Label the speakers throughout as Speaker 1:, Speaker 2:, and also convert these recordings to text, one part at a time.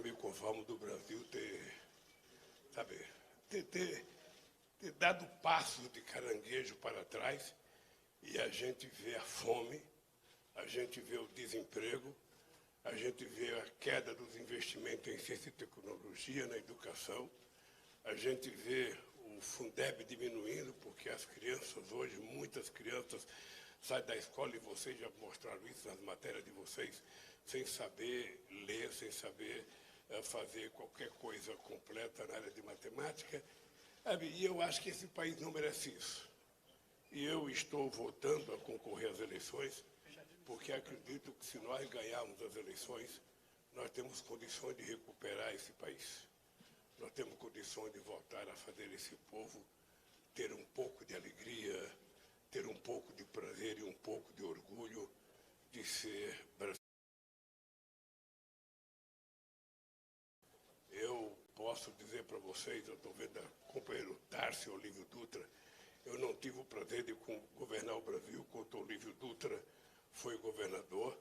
Speaker 1: não me conformo do Brasil ter dado passos de caranguejo para trás, e a gente vê a fome, a gente vê o desemprego, a gente vê a queda dos investimentos em ciência e tecnologia, na educação, a gente vê o Fundeb diminuindo, porque as crianças hoje, muitas crianças, saem da escola, e vocês já mostraram isso nas matérias de vocês, sem saber ler, sem saber fazer qualquer coisa completa na área de matemática. E eu acho que esse país não merece isso. E eu estou voltando a concorrer às eleições, porque acredito que se nós ganharmos as eleições, nós temos condições de recuperar esse país. Nós temos condições de voltar a fazer esse povo ter um pouco de alegria, ter um pouco de prazer e um pouco de orgulho de ser brasileiro. Eu posso dizer para vocês, eu estou vendo o companheiro Tarcísio Olívio Dutra, eu não tive o prazer de governar o Brasil quando o Olívio Dutra foi governador.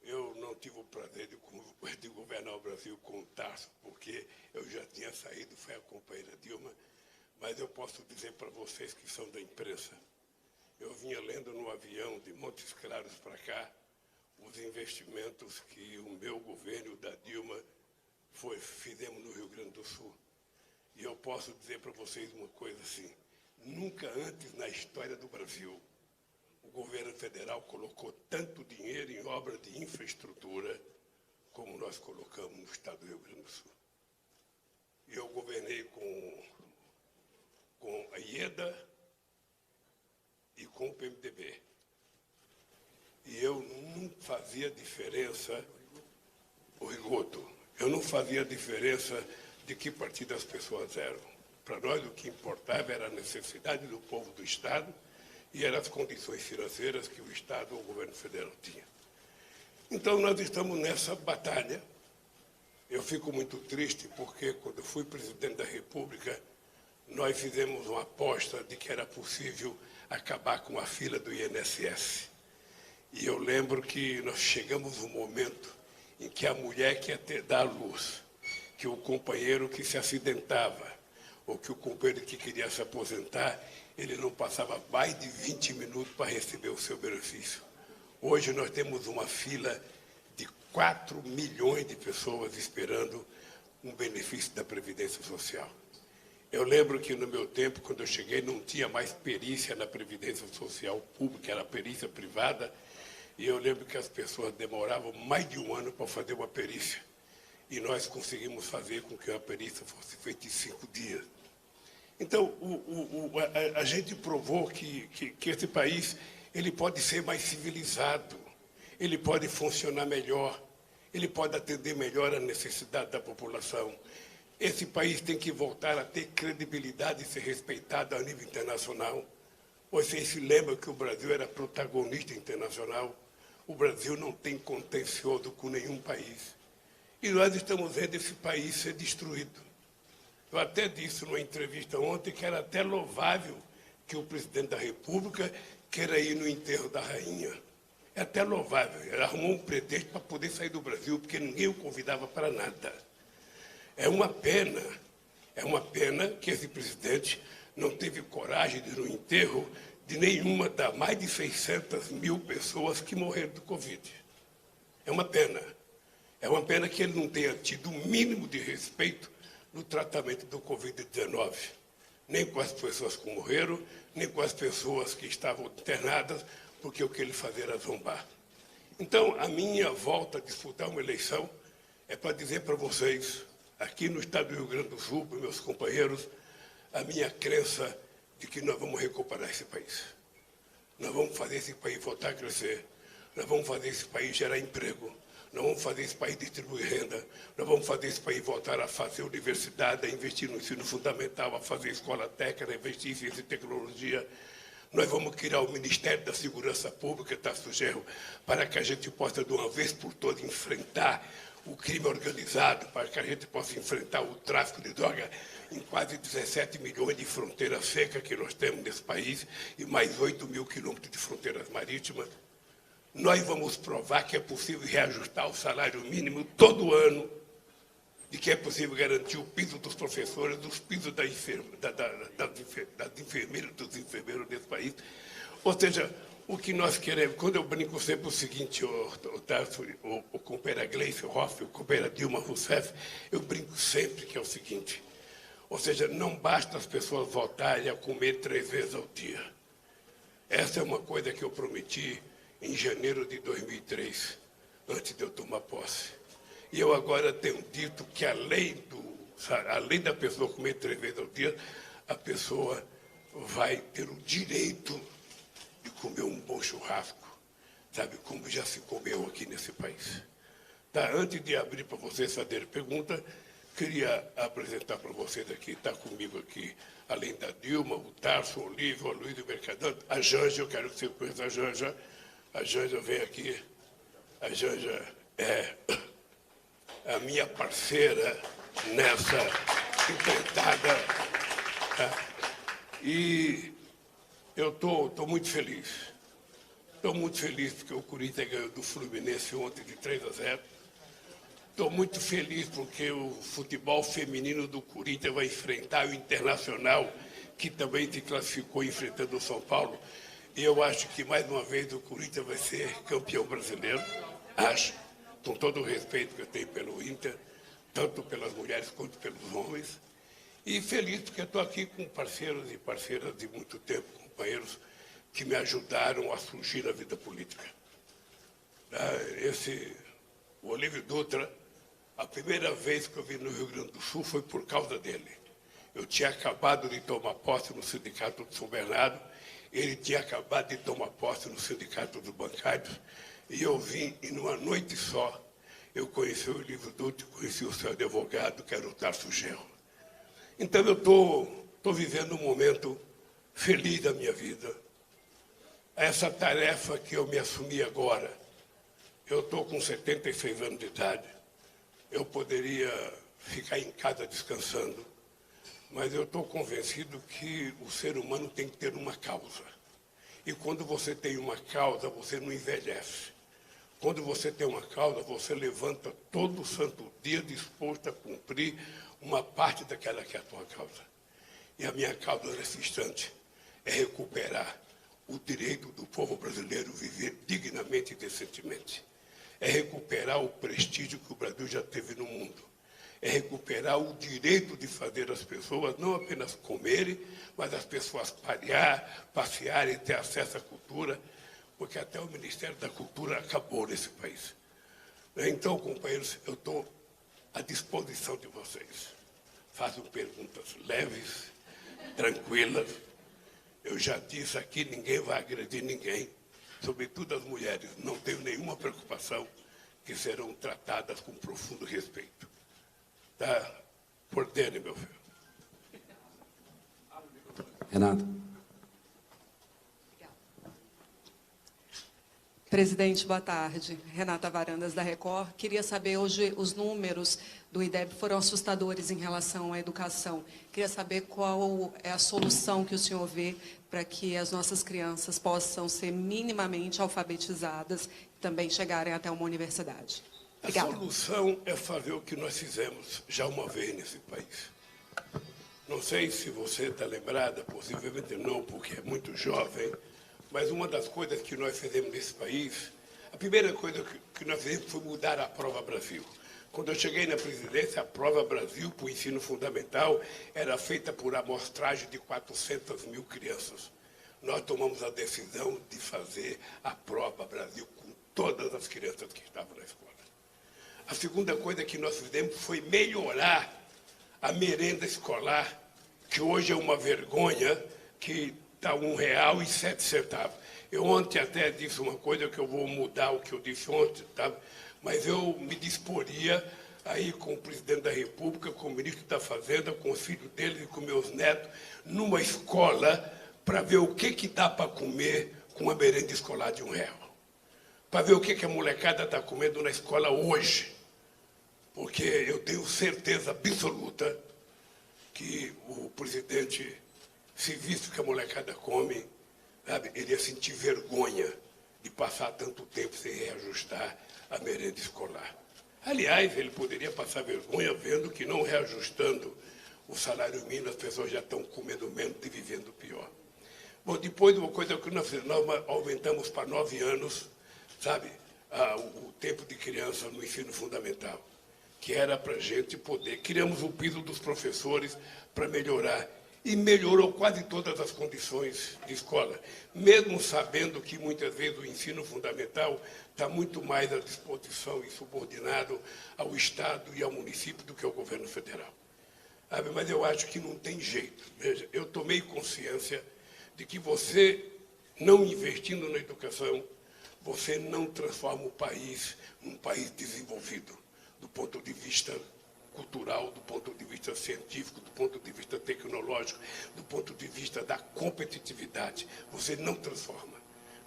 Speaker 1: Eu não tive o prazer de governar o Brasil com o Tarso, porque eu já tinha saído, foi a companheira Dilma. Mas eu posso dizer para vocês que são da imprensa, eu vinha lendo no avião de Montes Claros para cá os investimentos que o meu governo da Dilma fizemos no Rio Grande do Sul. E eu posso dizer para vocês uma coisa assim, nunca antes na história do Brasil o governo federal colocou tanto dinheiro em obra de infraestrutura como nós colocamos no estado do Rio Grande do Sul. E eu governei com a IEDA e com o PMDB. E eu não fazia diferença, o Rigoto, eu não fazia diferença de que partido as pessoas eram. Para nós, o que importava era a necessidade do povo do Estado e eram as condições financeiras que o Estado ou o governo federal tinha. Então, nós estamos nessa batalha. Eu fico muito triste porque, quando eu fui presidente da República, nós fizemos uma aposta de que era possível acabar com a fila do INSS. E eu lembro que nós chegamos um momento em que a mulher que ia dar luz, que o companheiro que se acidentava, ou que o companheiro que queria se aposentar, ele não passava mais de 20 minutos para receber o seu benefício. Hoje nós temos uma fila de 4 milhões de pessoas esperando um benefício da Previdência Social. Eu lembro que no meu tempo, quando eu cheguei, não tinha mais perícia na Previdência Social pública, era perícia privada, e eu lembro que as pessoas demoravam mais de um ano para fazer uma perícia. E nós conseguimos fazer com que a perícia fosse feita em 5 dias. Então, a gente provou que esse país ele pode ser mais civilizado, ele pode funcionar melhor, ele pode atender melhor a necessidade da população. Esse país tem que voltar a ter credibilidade e ser respeitado a nível internacional. Vocês se lembram que o Brasil era protagonista internacional? O Brasil não tem contencioso com nenhum país. E nós estamos vendo esse país ser destruído. Eu até disse numa entrevista ontem que era até louvável que o presidente da República queira ir no enterro da rainha. É até louvável. Ele arrumou um pretexto para poder sair do Brasil, porque ninguém o convidava para nada. É uma pena que esse presidente não teve coragem de ir no enterro de nenhuma das mais de 600 mil pessoas que morreram do Covid. É uma pena. É uma pena que ele não tenha tido o mínimo de respeito no tratamento do Covid-19, nem com as pessoas que morreram, nem com as pessoas que estavam internadas, porque o que ele fazia era zombar. Então, a minha volta a disputar uma eleição é para dizer para vocês, aqui no estado do Rio Grande do Sul, para meus companheiros, a minha crença de que nós vamos recuperar esse país. Nós vamos fazer esse país voltar a crescer, nós vamos fazer esse país gerar emprego, nós vamos fazer esse país distribuir renda, nós vamos fazer esse país voltar a fazer universidade, a investir no ensino fundamental, a fazer escola técnica, a investir em ciência e tecnologia. Nós vamos criar o Ministério da Segurança Pública, Tarcísio Genro, para que a gente possa, de uma vez por todas, enfrentar o crime organizado, para que a gente possa enfrentar o tráfico de droga em quase 17 milhões de fronteiras secas que nós temos nesse país e mais 8 mil quilômetros de fronteiras marítimas. Nós vamos provar que é possível reajustar o salário mínimo todo ano. de que é possível garantir o piso dos professores, os pisos das enfermeiras, dos enfermeiros desse país. Ou seja, o que nós queremos, quando eu brinco sempre o seguinte, o companheiro Gleice Hoff, o companheiro Dilma Rousseff, eu brinco sempre que é o seguinte, ou seja, não basta as pessoas voltarem a comer 3 vezes ao dia. Essa é uma coisa que eu prometi em janeiro de 2003, antes de eu tomar posse. E eu agora tenho dito que além da pessoa comer 3 vezes ao dia, a pessoa vai ter o direito de comer um bom churrasco, sabe, como já se comeu aqui nesse país. Tá, antes de abrir para vocês fazerem pergunta, queria apresentar para vocês aqui, está comigo aqui, além da Dilma, o Tarso, o Olívio, o Luiz do Mercadão, a Janja, eu quero que você conheça a Janja. A Janja vem aqui, a Janja é a minha parceira nessa empreitada. Tá? E eu estou muito feliz. Estou muito feliz porque o Corinthians ganhou do Fluminense ontem de 3-0. Estou muito feliz porque o futebol feminino do Corinthians vai enfrentar o Internacional, que também se classificou enfrentando o São Paulo. E eu acho que, mais uma vez, o Corinthians vai ser campeão brasileiro. Acho, com todo o respeito que eu tenho pelo Inter, tanto pelas mulheres quanto pelos homens. E feliz porque estou aqui com parceiros e parceiras de muito tempo, companheiros que me ajudaram a surgir na vida política. O Olívio Dutra, a primeira vez que eu vim no Rio Grande do Sul foi por causa dele. Eu tinha acabado de tomar posse no Sindicato de São Bernardo, ele tinha acabado de tomar posse no Sindicato dos Bancários, e eu vim, e numa noite só, eu conheci o Olívio Dutra, conheci o seu advogado, que era o Tarso Genro. Então eu estou vivendo um momento feliz da minha vida. Essa tarefa que eu me assumi agora, eu estou com 76 anos de idade, eu poderia ficar em casa descansando, mas eu estou convencido que o ser humano tem que ter uma causa. E quando você tem uma causa, você não envelhece. Quando você tem uma causa, você levanta todo santo dia disposto a cumprir uma parte daquela que é a tua causa. E a minha causa nesse instante é recuperar o direito do povo brasileiro viver dignamente e decentemente. É recuperar o prestígio que o Brasil já teve no mundo. É recuperar o direito de fazer as pessoas não apenas comerem, mas as pessoas passearem, ter acesso à cultura, porque até o Ministério da Cultura acabou nesse país. Então, companheiros, eu estou à disposição de vocês. Façam perguntas leves, tranquilas. Eu já disse aqui, ninguém vai agredir ninguém, sobretudo as mulheres. Não tenho nenhuma preocupação, que serão tratadas com profundo respeito. Tá? Ordene, meu filho.
Speaker 2: Renato.
Speaker 3: Presidente, boa tarde. Renata Varandas, da Record. Queria saber, hoje os números do IDEB foram assustadores em relação à educação. Queria saber qual é a solução que o senhor vê para que as nossas crianças possam ser minimamente alfabetizadas e também chegarem até uma universidade. Obrigada.
Speaker 1: A solução é fazer o que nós fizemos já uma vez nesse país. Não sei se você está lembrada, possivelmente não, porque é muito jovem, mas uma das coisas que nós fizemos nesse país, a primeira coisa que nós fizemos foi mudar a Prova Brasil. Quando eu cheguei na presidência, a Prova Brasil para o ensino fundamental era feita por amostragem de 400 mil crianças. Nós tomamos a decisão de fazer a Prova Brasil com todas as crianças que estavam na escola. A segunda coisa que nós fizemos foi melhorar a merenda escolar, que hoje é uma vergonha, que está R$1,07. Eu ontem até disse uma coisa que eu vou mudar o que eu disse ontem, tá? Mas eu me disporia aí com o presidente da República, com o ministro da Fazenda, com os filhos deles e com meus netos, numa escola, para ver o que dá para comer com uma merenda escolar de R$1. Para ver o que a molecada está comendo na escola hoje. Porque eu tenho certeza absoluta que o presidente, se visto que a molecada come, sabe, ele ia sentir vergonha de passar tanto tempo sem reajustar a merenda escolar. Aliás, ele poderia passar vergonha vendo que não reajustando o salário mínimo, as pessoas já estão comendo menos e vivendo pior. Bom, depois, uma coisa que nós aumentamos para 9 anos, sabe, o tempo de criança no ensino fundamental, que era para a gente poder. Criamos o piso dos professores para melhorar. E melhorou quase todas as condições de escola, mesmo sabendo que muitas vezes o ensino fundamental está muito mais à disposição e subordinado ao Estado e ao município do que ao governo federal. Mas eu acho que não tem jeito. Veja, eu tomei consciência de que você, não investindo na educação, você não transforma o país num país desenvolvido, do ponto de vista cultural, do ponto de vista científico, do ponto de vista tecnológico, do ponto de vista da competitividade. Você não transforma.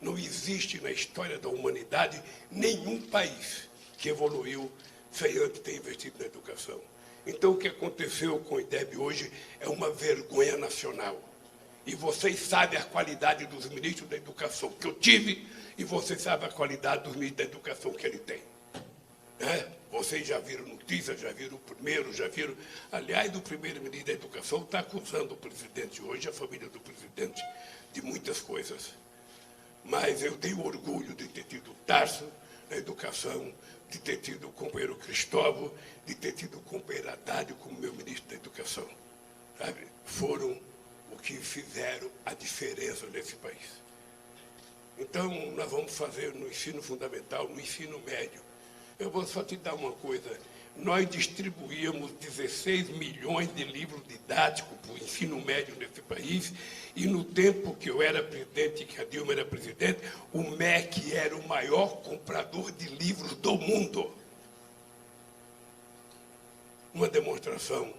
Speaker 1: Não existe na história da humanidade nenhum país que evoluiu sem antes ter investido na educação. Então, o que aconteceu com o IDEB hoje é uma vergonha nacional. E vocês sabem a qualidade dos ministros da educação que eu tive, e vocês sabem a qualidade dos ministros da educação que ele tem. Vocês já viram notícias, já viram o primeiro, já viram... Aliás, o primeiro-ministro da Educação está acusando o presidente hoje, a família do presidente, de muitas coisas. Mas eu tenho orgulho de ter tido Tarso na educação, de ter tido o companheiro Cristóvão, de ter tido o companheiro Haddad como meu ministro da Educação. Sabe? Foram o que fizeram a diferença nesse país. Então, nós vamos fazer no ensino fundamental, no ensino médio. Eu vou só te dar uma coisa. Nós distribuíamos 16 milhões de livros didáticos para o ensino médio nesse país, e no tempo que eu era presidente, que a Dilma era presidente, o MEC era o maior comprador de livros do mundo. Uma demonstração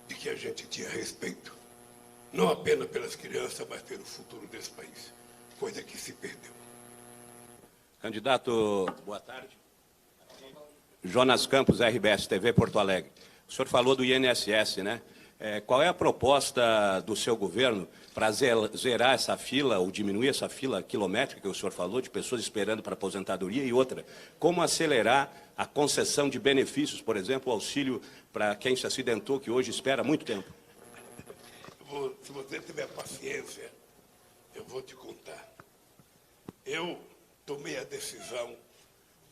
Speaker 1: de que a gente tinha respeito, não apenas pelas crianças, mas pelo futuro desse país, coisa que se perdeu.
Speaker 2: Candidato, boa tarde. Jonas Campos, RBS TV, Porto Alegre. O senhor falou do INSS, né? Qual é a proposta do seu governo para zerar essa fila, ou diminuir essa fila quilométrica que o senhor falou, de pessoas esperando para aposentadoria? E outra, como acelerar a concessão de benefícios, por exemplo, o auxílio para quem se acidentou, que hoje espera muito tempo?
Speaker 1: Se você tiver paciência, eu vou te contar. Eu tomei a decisão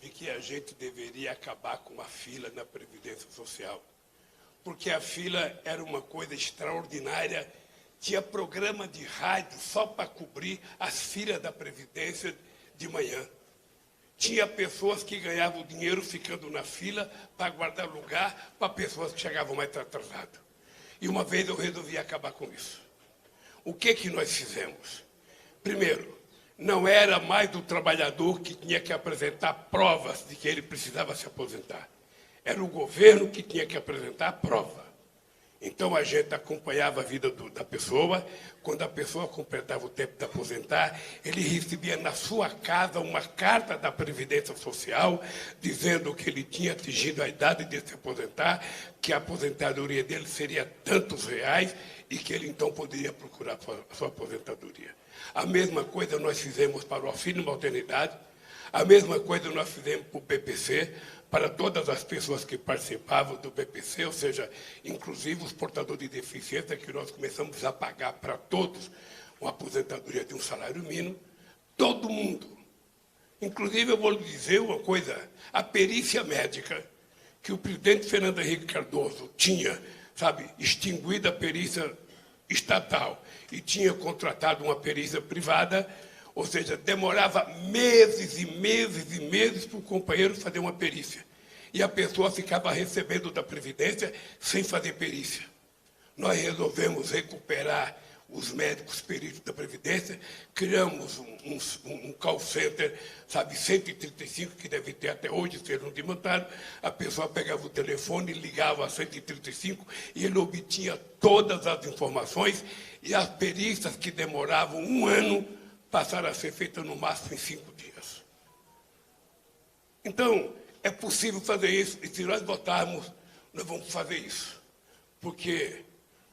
Speaker 1: de que a gente deveria acabar com a fila na Previdência Social. Porque a fila era uma coisa extraordinária. Tinha programa de rádio só para cobrir as filas da Previdência de manhã. Tinha pessoas que ganhavam dinheiro ficando na fila para guardar lugar para pessoas que chegavam mais atrasadas. E uma vez eu resolvi acabar com isso. O que nós fizemos? Primeiro, não era mais o trabalhador que tinha que apresentar provas de que ele precisava se aposentar. Era o governo que tinha que apresentar a prova. Então, a gente acompanhava a vida da pessoa. Quando a pessoa completava o tempo de aposentar, ele recebia na sua casa uma carta da Previdência Social dizendo que ele tinha atingido a idade de se aposentar, que a aposentadoria dele seria tantos reais e que ele, então, poderia procurar a sua aposentadoria. A mesma coisa nós fizemos para o auxílio maternidade, a mesma coisa nós fizemos para o BPC, para todas as pessoas que participavam do BPC, ou seja, inclusive os portadores de deficiência, que nós começamos a pagar para todos uma aposentadoria de um salário mínimo, todo mundo. Inclusive, eu vou lhe dizer uma coisa, a perícia médica, que o presidente Fernando Henrique Cardoso tinha, sabe, extinguido a perícia estatal e tinha contratado uma perícia privada, ou seja, demorava meses e meses e meses para o companheiro fazer uma perícia. E a pessoa ficava recebendo da Previdência sem fazer perícia. Nós resolvemos recuperar os médicos peritos da Previdência, criamos um call center, sabe, 135, que deve ter até hoje, se ele não desmontaram. A pessoa pegava o telefone, ligava a 135 e ele obtinha todas as informações, e as perícias que demoravam 1 ano passaram a ser feitas no máximo em 5 dias. Então, é possível fazer isso, e se nós votarmos, nós vamos fazer isso. Porque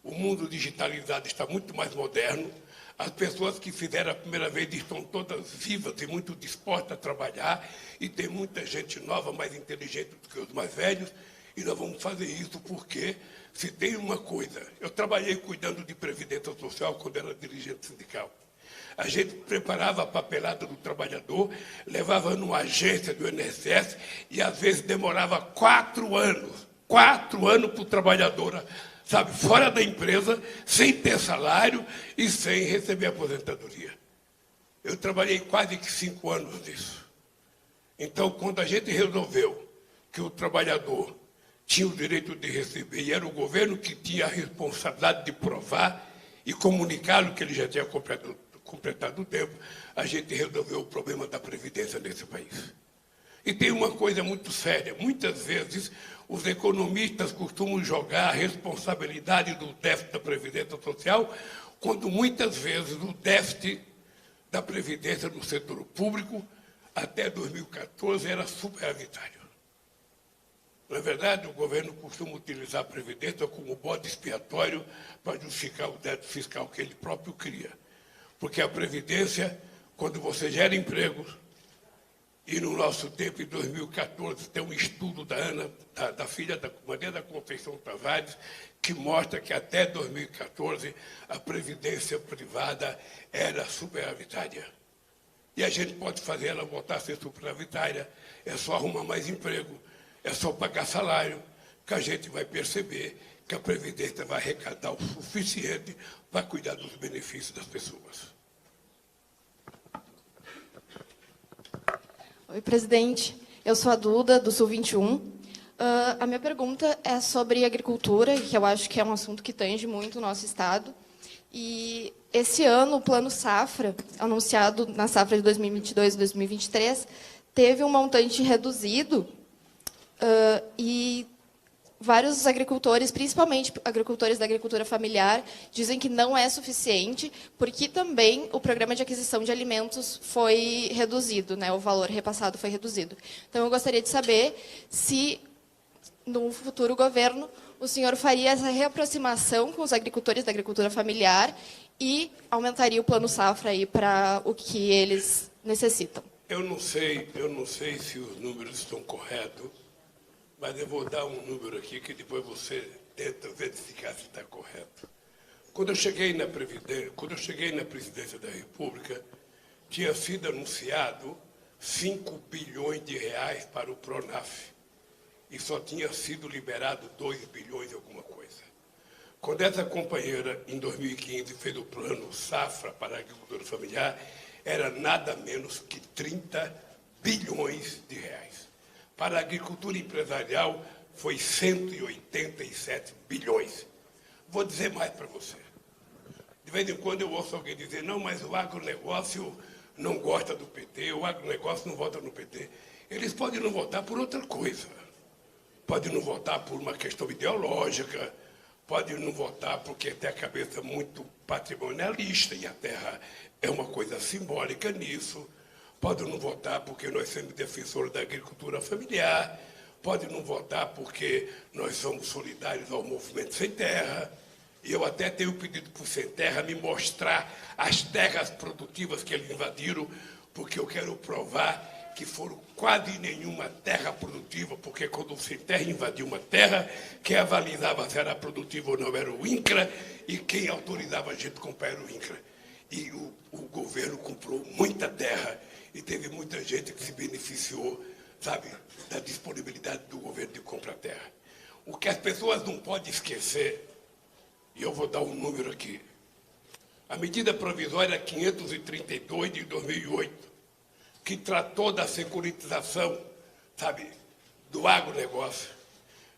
Speaker 1: o mundo digitalizado está muito mais moderno, As pessoas que fizeram a primeira vez estão todas vivas e muito dispostas a trabalhar, e tem muita gente nova, mais inteligente do que os mais velhos, e nós vamos fazer isso porque, se tem uma coisa, eu trabalhei cuidando de previdência social quando era dirigente sindical. A gente preparava a papelada do trabalhador, levava numa agência do INSS e, às vezes, demorava 4 anos para o trabalhador, sabe, fora da empresa, sem ter salário e sem receber aposentadoria. Eu trabalhei quase que 5 anos nisso. Então, quando a gente resolveu que o trabalhador tinha o direito de receber e era o governo que tinha a responsabilidade de provar e comunicá-lo que ele já tinha completado o tempo, a gente resolveu o problema da Previdência nesse país. E tem uma coisa muito séria. Muitas vezes, os economistas costumam jogar a responsabilidade do déficit da Previdência Social, quando muitas vezes o déficit da Previdência no setor público, até 2014, era superavitário. Na verdade, o governo costuma utilizar a Previdência como bode expiatório para justificar o déficit fiscal que ele próprio cria. Porque a Previdência, quando você gera empregos, e no nosso tempo, em 2014, tem um estudo da Ana, da filha da Maria da Conceição Tavares, que mostra que até 2014 a previdência privada era superavitária. E a gente pode fazer ela voltar a ser superavitária, é só arrumar mais emprego, é só pagar salário, que a gente vai perceber que a previdência vai arrecadar o suficiente para cuidar dos benefícios das pessoas.
Speaker 4: Oi, presidente. Eu sou a Duda, do Sul 21. A minha pergunta é sobre agricultura, que eu acho que é um assunto que tange muito o nosso Estado. E esse ano, o Plano Safra, anunciado na safra de 2022 e 2023, teve um montante reduzido e vários agricultores, principalmente agricultores da agricultura familiar, dizem que não é suficiente, porque também o programa de aquisição de alimentos foi reduzido, né? O valor repassado foi reduzido. Então, eu gostaria de saber se, no futuro governo, o senhor faria essa reaproximação com os agricultores da agricultura familiar e aumentaria o Plano Safra aí para o que eles necessitam.
Speaker 1: Eu não sei se os números estão corretos, mas eu vou dar um número aqui que depois você tenta verificar se está correto. Quando eu cheguei na presidência da República, tinha sido anunciado 5 bilhões de reais para o Pronaf e só tinha sido liberado 2 bilhões e alguma coisa. Quando essa companheira, em 2015, fez o Plano Safra para a agricultura familiar, era nada menos que 30 bilhões de reais. Para a agricultura empresarial, foi 187 bilhões. Vou dizer mais para você. De vez em quando eu ouço alguém dizer, não, mas o agronegócio não gosta do PT, o agronegócio não vota no PT. Eles podem não votar por outra coisa. Podem não votar por uma questão ideológica, podem não votar porque tem a cabeça muito patrimonialista e a terra é uma coisa simbólica nisso. Pode não votar porque nós somos defensores da agricultura familiar, pode não votar porque nós somos solidários ao movimento Sem Terra. E eu até tenho pedido para o Sem Terra me mostrar as terras produtivas que eles invadiram, porque eu quero provar que foram quase nenhuma terra produtiva, porque quando o Sem Terra invadiu uma terra, quem avalizava se era produtiva ou não era o INCRA, e quem autorizava a gente comprar era o INCRA. E o governo comprou muita terra, e teve muita gente que se beneficiou, sabe, da disponibilidade do governo de comprar terra. O que as pessoas não podem esquecer, e eu vou dar um número aqui, a medida provisória 532 de 2008, que tratou da securitização, sabe, do agronegócio,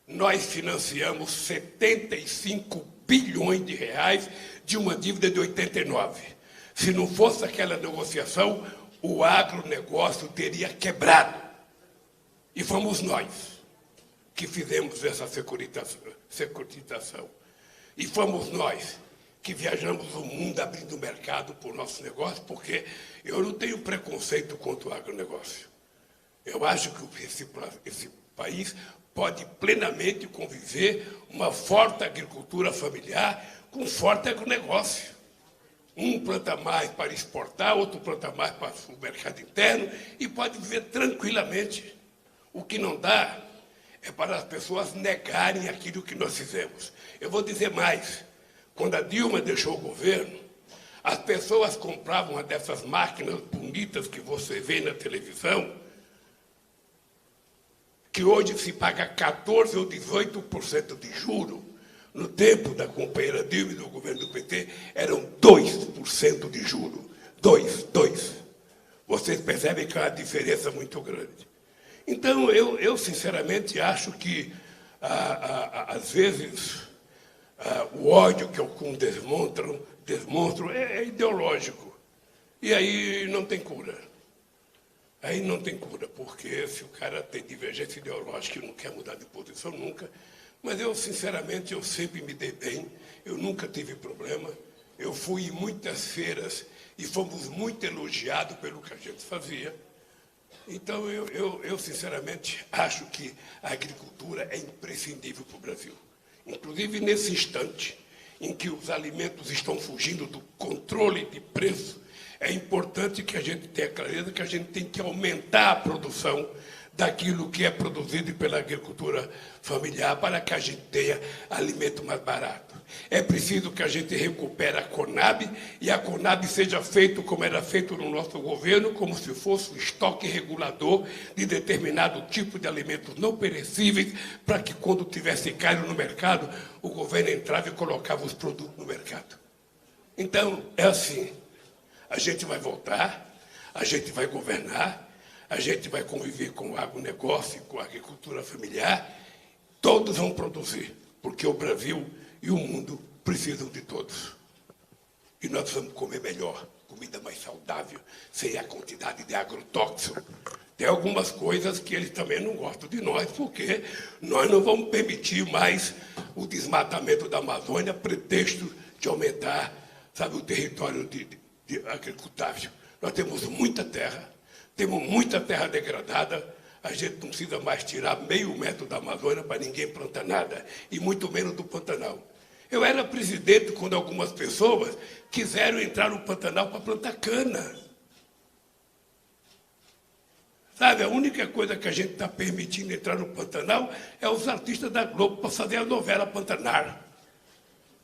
Speaker 1: nós financiamos 75 bilhões de reais de uma dívida de 89. Se não fosse aquela negociação, o agronegócio teria quebrado. E fomos nós que fizemos essa securitização. E fomos nós que viajamos o mundo abrindo mercado para o nosso negócio, porque eu não tenho preconceito contra o agronegócio. Eu acho que esse país pode plenamente conviver uma forte agricultura familiar com forte agronegócio. Um planta mais para exportar, outro planta mais para o mercado interno e pode viver tranquilamente. O que não dá é para as pessoas negarem aquilo que nós fizemos. Eu vou dizer mais. Quando a Dilma deixou o governo, as pessoas compravam uma dessas máquinas bonitas que você vê na televisão, que hoje se paga 14% ou 18% de juro. No tempo da companheira Dilma e do governo do PT, eram 2% de juro. 2. Vocês percebem que é uma diferença muito grande. Então, eu sinceramente acho que, às vezes, o ódio que alguns demonstram é ideológico. E aí não tem cura. Aí não tem cura, porque se o cara tem divergência ideológica e não quer mudar de posição nunca. Mas eu, sinceramente, eu sempre me dei bem, eu nunca tive problema. Eu fui em muitas feiras e fomos muito elogiados pelo que a gente fazia. Então, eu sinceramente, acho que a agricultura é imprescindível para o Brasil. Inclusive, nesse instante em que os alimentos estão fugindo do controle de preço, é importante que a gente tenha clareza que a gente tem que aumentar a produção daquilo que é produzido pela agricultura familiar para que a gente tenha alimento mais barato. É preciso que a gente recupere a Conab e a Conab seja feito como era feito no nosso governo, como se fosse um estoque regulador de determinado tipo de alimentos não perecíveis, para que quando tivesse caro no mercado, o governo entrava e colocava os produtos no mercado. Então, é assim, a gente vai voltar, a gente vai governar, a gente vai conviver com o agronegócio, com a agricultura familiar, todos vão produzir, porque o Brasil e o mundo precisam de todos. E nós vamos comer melhor, comida mais saudável, sem a quantidade de agrotóxico. Tem algumas coisas que eles também não gostam de nós, porque nós não vamos permitir mais o desmatamento da Amazônia, a pretexto de aumentar, sabe, o território agricultável. Nós temos muita terra degradada, a gente não precisa mais tirar meio metro da Amazônia para ninguém plantar nada, e muito menos do Pantanal. Eu era presidente quando algumas pessoas quiseram entrar no Pantanal para plantar cana. Sabe, a única coisa que a gente está permitindo entrar no Pantanal é os artistas da Globo para fazer a novela Pantanar.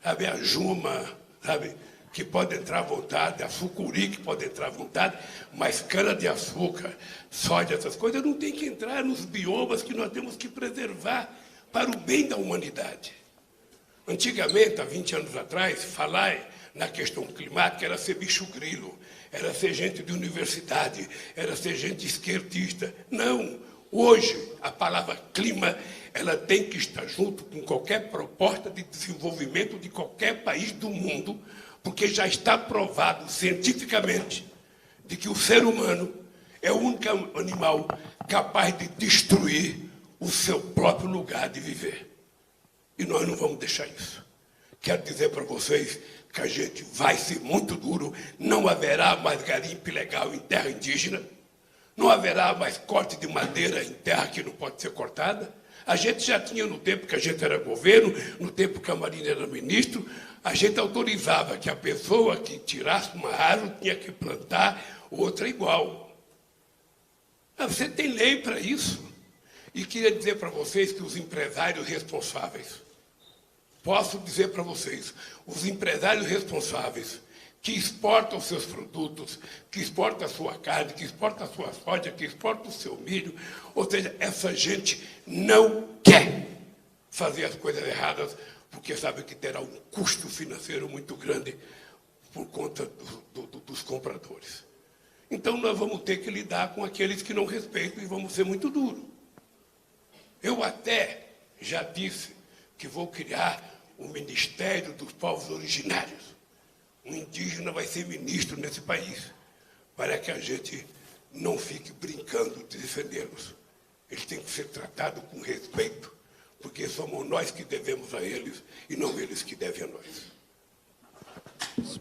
Speaker 1: Sabe, a Juma, sabe, que pode entrar à vontade, a sucuri que pode entrar à vontade, mas cana-de-açúcar, soja, essas coisas, não tem que entrar nos biomas que nós temos que preservar para o bem da humanidade. Antigamente, há 20 anos atrás, falar na questão climática era ser bicho grilo, era ser gente de universidade, era ser gente esquerdista. Não! Hoje, a palavra clima, ela tem que estar junto com qualquer proposta de desenvolvimento de qualquer país do mundo, porque já está provado cientificamente de que o ser humano é o único animal capaz de destruir o seu próprio lugar de viver. E nós não vamos deixar isso. Quero dizer para vocês que a gente vai ser muito duro, não haverá mais garimpo ilegal em terra indígena, não haverá mais corte de madeira em terra que não pode ser cortada. A gente já tinha, no tempo que a gente era governo, no tempo que a Marina era ministro, a gente autorizava que a pessoa que tirasse uma árvore tinha que plantar outra igual. Você tem lei para isso. E queria dizer para vocês que os empresários responsáveis, posso dizer para vocês, os empresários responsáveis que exportam seus produtos, que exportam a sua carne, que exportam a sua soja, que exportam o seu milho, ou seja, essa gente não quer fazer as coisas erradas, porque sabe que terá um custo financeiro muito grande por conta dos compradores. Então, nós vamos ter que lidar com aqueles que não respeitam e vamos ser muito duros. Eu até já disse que vou criar o Ministério dos Povos Originários. Um indígena vai ser ministro nesse país, para que a gente não fique brincando de defendê-los. Eles têm que ser tratados com respeito, porque somos nós que devemos a eles e não eles que devem a nós.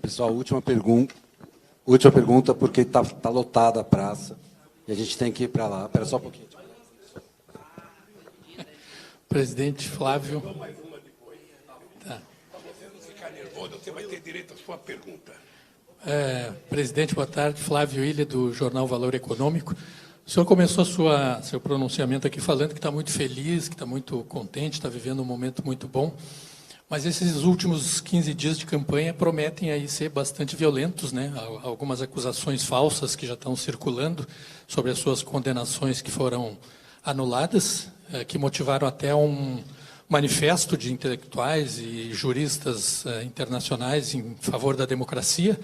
Speaker 5: Pessoal, última pergunta, porque está lotada a praça e a gente tem que ir para lá. Espera só um pouquinho.
Speaker 6: Presidente Flávio.
Speaker 1: Mais uma depois. Tá. Para você não ficar nervoso, você vai ter direito à sua pergunta.
Speaker 6: Presidente, boa tarde. Flávio Ilha, do Jornal Valor Econômico. O senhor começou seu pronunciamento aqui falando que está muito feliz, que está muito contente, está vivendo um momento muito bom. Mas esses últimos 15 dias de campanha prometem aí ser bastante violentos, né? Algumas acusações falsas que já estão circulando sobre as suas condenações que foram anuladas, que motivaram até um manifesto de intelectuais e juristas internacionais em favor da democracia.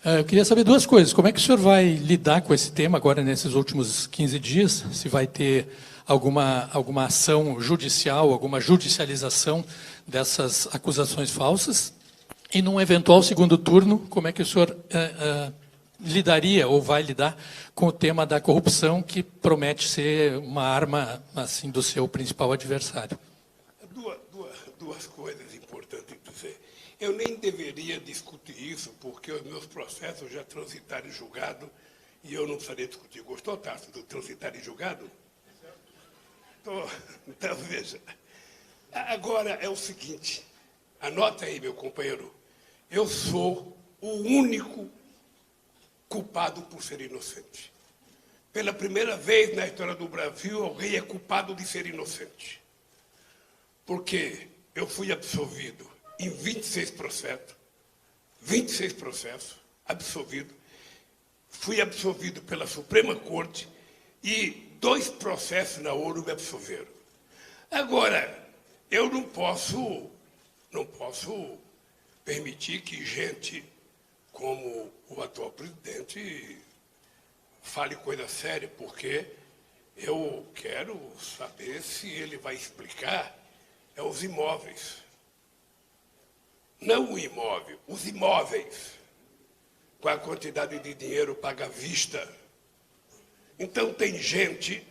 Speaker 6: Eu queria saber duas coisas. Como é que o senhor vai lidar com esse tema agora, nesses últimos 15 dias? Se vai ter alguma ação judicial, alguma judicialização dessas acusações falsas? E, num eventual segundo turno, como é que o senhor lidaria ou vai lidar com o tema da corrupção, que promete ser uma arma assim do seu principal adversário?
Speaker 1: Duas coisas importantes dizer. Eu nem deveria discutir isso, porque os meus processos já transitaram em julgado e eu não precisaria discutir. Gostou, Tarso, do transitar em julgado? Então, veja. Agora é o seguinte, anota aí, meu companheiro, eu sou o único culpado por ser inocente. Pela primeira vez na história do Brasil, alguém é culpado de ser inocente. Porque eu fui absolvido em 26 processos, absolvido. Fui absolvido pela Suprema Corte e 2 processos na Ouro me absolveram. Agora, eu não posso permitir que gente como o atual presidente fale coisa séria, porque eu quero saber se ele vai explicar os imóveis. Não o imóvel, os imóveis, com a quantidade de dinheiro paga à vista. Então tem gente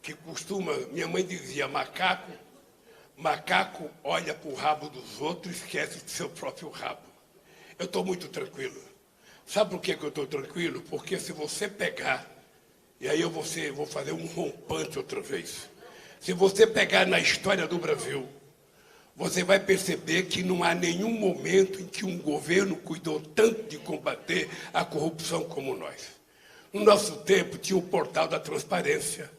Speaker 1: que costuma, minha mãe dizia, macaco olha para o rabo dos outros e esquece do seu próprio rabo. Eu estou muito tranquilo. Sabe por que eu estou tranquilo? Porque se você pegar, e aí eu vou fazer um rompante outra vez, se você pegar na história do Brasil, você vai perceber que não há nenhum momento em que um governo cuidou tanto de combater a corrupção como nós. No nosso tempo tinha o portal da transparência,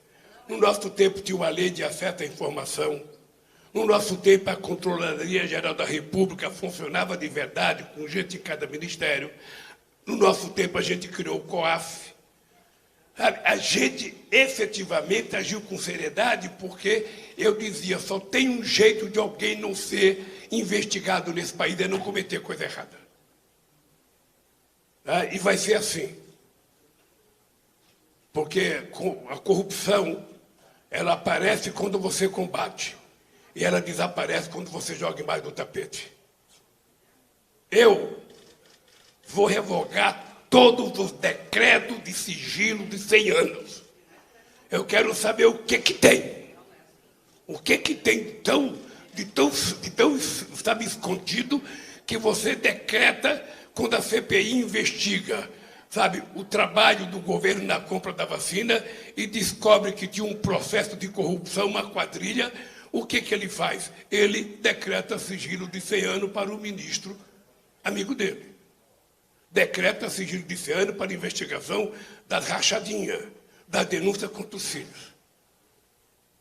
Speaker 1: no nosso tempo tinha uma lei de acesso à informação, no nosso tempo a Controladoria Geral da República funcionava de verdade, com gente em cada ministério. No nosso tempo a gente criou o COAF. A gente efetivamente agiu com seriedade, porque eu dizia, só tem um jeito de alguém não ser investigado nesse país, é não cometer coisa errada. E vai ser assim. Porque a corrupção, ela aparece quando você combate, e ela desaparece quando você joga embaixo do tapete. Eu vou revogar todos os decretos de sigilo de 100 anos. Eu quero saber o que tem. O que tem de tão sabe, escondido, que você decreta quando a CPI investiga, sabe, o trabalho do governo na compra da vacina e descobre que tinha um processo de corrupção, uma quadrilha. O que ele faz? Ele decreta sigilo de 100 anos para o ministro amigo dele. Decreta sigilo de 100 anos para a investigação das rachadinhas, da denúncia contra os filhos.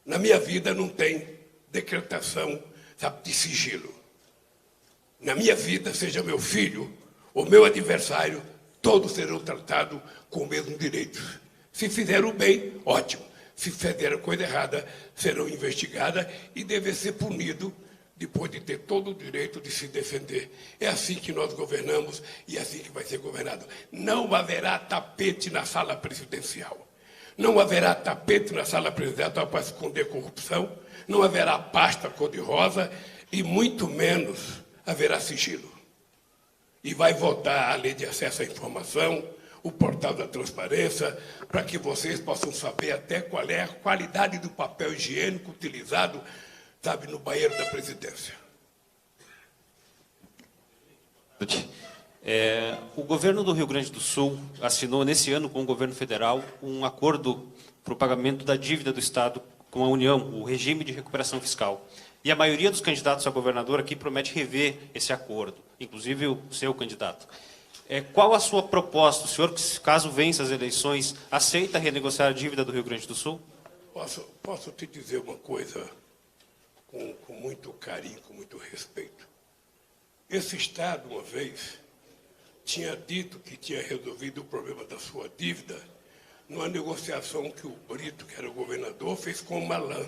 Speaker 1: Na minha vida não tem decretação, sabe, de sigilo. Na minha vida, seja meu filho ou meu adversário, todos serão tratados com o mesmo direito. Se fizeram o bem, ótimo. Se fizeram coisa errada, serão investigadas e devem ser punidos depois de ter todo o direito de se defender. É assim que nós governamos e é assim que vai ser governado. Não haverá tapete na sala presidencial. Não haverá tapete na sala presidencial para esconder corrupção. Não haverá pasta cor-de-rosa e muito menos haverá sigilo. E vai votar a lei de acesso à informação, o portal da transparência, para que vocês possam saber até qual é a qualidade do papel higiênico utilizado, sabe, no banheiro da presidência.
Speaker 7: O governo do Rio Grande do Sul assinou nesse ano com o governo federal um acordo para o pagamento da dívida do Estado com a União, o regime de recuperação fiscal. E a maioria dos candidatos a governador aqui promete rever esse acordo, inclusive o seu candidato. Qual a sua proposta? O senhor, caso vença as eleições, aceita renegociar a dívida do Rio Grande do Sul?
Speaker 1: Posso te dizer uma coisa com muito carinho, com muito respeito. Esse Estado, uma vez, tinha dito que tinha resolvido o problema da sua dívida numa negociação que o Brito, que era o governador, fez com o Malan.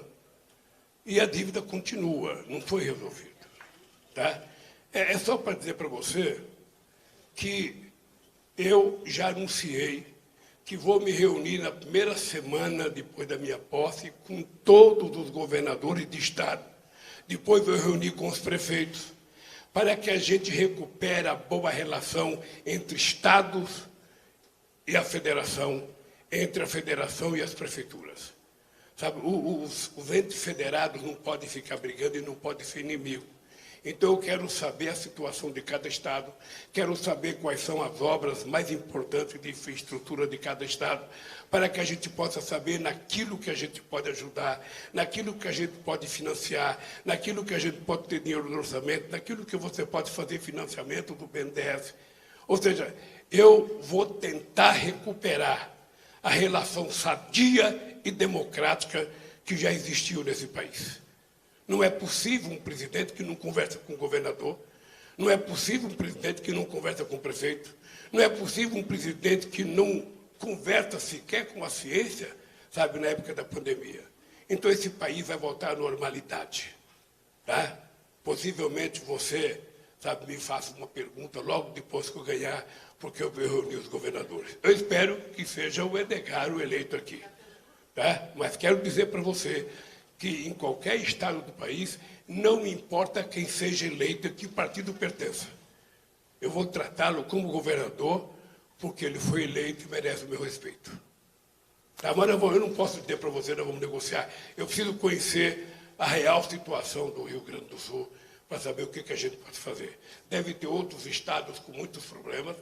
Speaker 1: E a dívida continua, não foi resolvida. Tá? É só para dizer para você que eu já anunciei que vou me reunir na primeira semana depois da minha posse com todos os governadores de Estado. Depois vou reunir com os prefeitos, para que a gente recupere a boa relação entre estados e a federação, entre a federação e as prefeituras. Sabe, os entes federados não podem ficar brigando e não podem ser inimigos. Então, eu quero saber a situação de cada estado, quero saber quais são as obras mais importantes de infraestrutura de cada estado, para que a gente possa saber naquilo que a gente pode ajudar, naquilo que a gente pode financiar, naquilo que a gente pode ter dinheiro no orçamento, naquilo que você pode fazer financiamento do BNDES. Ou seja, eu vou tentar recuperar a relação sadia e democrática que já existiu nesse país. Não é possível um presidente que não conversa com o governador, não é possível um presidente que não conversa com o prefeito, não é possível um presidente que não conversa sequer com a ciência, sabe, na época da pandemia. Então, esse país vai voltar à normalidade. Tá? Possivelmente você, sabe, me faça uma pergunta logo depois que eu ganhar, porque eu vou reunir os governadores. Eu espero que seja o Edgar o eleito aqui. Tá? Mas quero dizer para você que em qualquer estado do país, não importa quem seja eleito e que partido pertença. Eu vou tratá-lo como governador, porque ele foi eleito e merece o meu respeito. Tá? Mas eu não posso dizer para você, nós vamos negociar. Eu preciso conhecer a real situação do Rio Grande do Sul para saber o que a gente pode fazer. Deve ter outros estados com muitos problemas,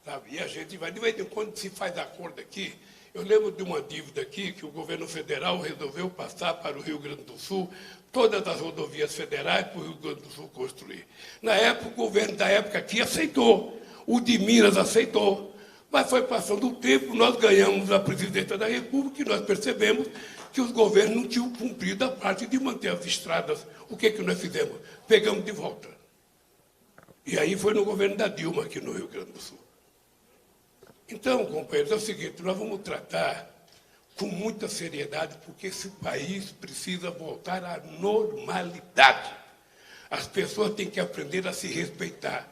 Speaker 1: sabe? E a gente vai, de vez em quando, se faz acordo aqui. Eu lembro de uma dívida aqui que o governo federal resolveu passar para o Rio Grande do Sul todas as rodovias federais para o Rio Grande do Sul construir. Na época, o governo da época aqui aceitou, o de Minas aceitou, mas foi passando o tempo, nós ganhamos a presidência da República e nós percebemos que os governos não tinham cumprido a parte de manter as estradas. O que nós fizemos? Pegamos de volta. E aí foi no governo da Dilma, aqui no Rio Grande do Sul. Então, companheiros, é o seguinte, nós vamos tratar com muita seriedade, porque esse país precisa voltar à normalidade. As pessoas têm que aprender a se respeitar.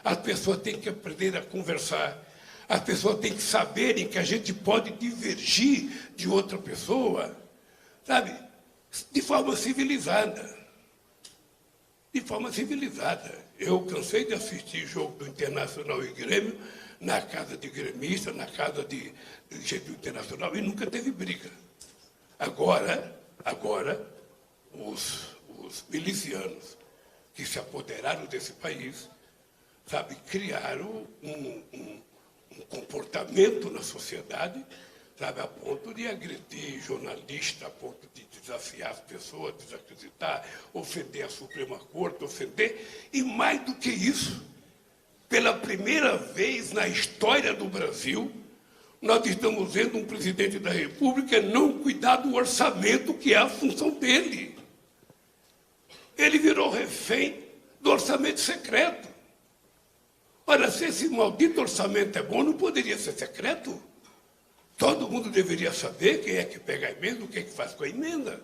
Speaker 1: As pessoas têm que aprender a conversar. As pessoas têm que saberem que a gente pode divergir de outra pessoa, sabe, de forma civilizada. De forma civilizada. Eu cansei de assistir jogo do Internacional e Grêmio, na casa de gremista, na casa de gente do Internacional, e nunca teve briga. Agora os milicianos que se apoderaram desse país, sabe, criaram um comportamento na sociedade, sabe, a ponto de agredir jornalista, a ponto de desafiar as pessoas, desacreditar, ofender a Suprema Corte, ofender, e mais do que isso, pela primeira vez na história do Brasil, nós estamos vendo um presidente da República não cuidar do orçamento, que é a função dele. Ele virou refém do orçamento secreto. Ora, se esse maldito orçamento é bom, não poderia ser secreto? Todo mundo deveria saber quem é que pega a emenda, o que é que faz com a emenda.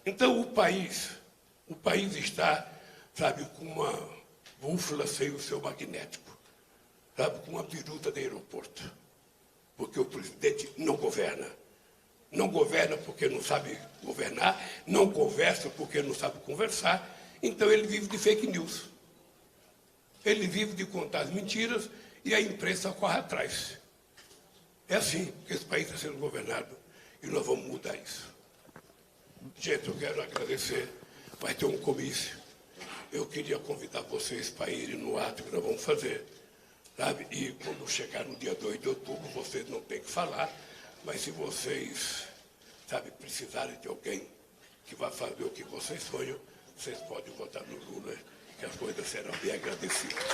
Speaker 1: Então, o país está, sabe, com uma bússola sem o seu magnético, sabe, com uma biruta de aeroporto, porque o presidente não governa. Não governa porque não sabe governar, não conversa porque não sabe conversar, então ele vive de fake news. Ele vive de contar as mentiras e a imprensa corre atrás. É assim que esse país está sendo governado e nós vamos mudar isso. Gente, eu quero agradecer, vai ter um comício. Eu queria convidar vocês para irem no ato que nós vamos fazer, sabe? E quando chegar no dia 2 de outubro, vocês não têm que falar, mas se vocês, sabe, precisarem de alguém que vai fazer o que vocês sonham, vocês podem votar no Lula, que as coisas serão bem agradecidas.